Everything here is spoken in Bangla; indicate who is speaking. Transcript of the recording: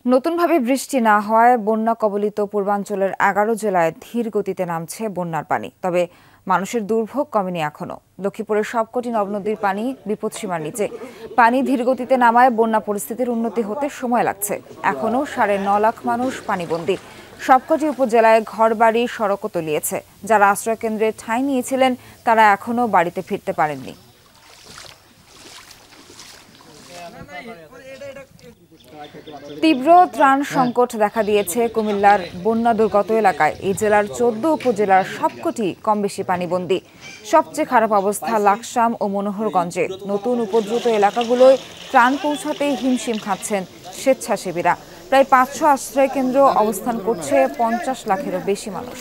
Speaker 1: নতুনভাবে বৃষ্টি না হওয়ায় বন্যা কবলিত পূর্বাঞ্চলের 11 জেলায় ধীর গতিতে নামছে বন্যার পানি। তবে মানুষের দুর্ভোগ কমেনি এখনো। লক্ষ্মীপুরের সবকটি নদ-নদীর পানি বিপদসীমার নিচে। পানি ধীর গতিতে নামায় বন্যা পরিস্থিতির উন্নতি হতে সময় লাগছে। এখনো 9.5 লাখ মানুষ পানিবন্দী। সবকটি উপজেলায় ঘরবাড়ি, সড়কও তলিয়েছে। যারা আশ্রয়কেন্দ্রে ঠাঁই নিয়েছিলেন তারা এখনো বাড়িতে ফিরতে পারেননি। তীব্র ত্রাণ সংকট দেখা দিয়েছে কুমিল্লার বন্যা দুর্গত এলাকায়। এই জেলার 14 উপজেলার সবকটি কম বেশি পানিবন্দী। সবচেয়ে খারাপ অবস্থা লাকসাম ও মনোহরগঞ্জে। নতুন উপদ্রুত এলাকাগুলোয় ত্রাণ পৌঁছাতে হিমশিম খাচ্ছেন স্বেচ্ছাসেবীরা। প্রায় 500 আশ্রয় কেন্দ্র অবস্থান করছে 50 লাখেরও বেশি মানুষ।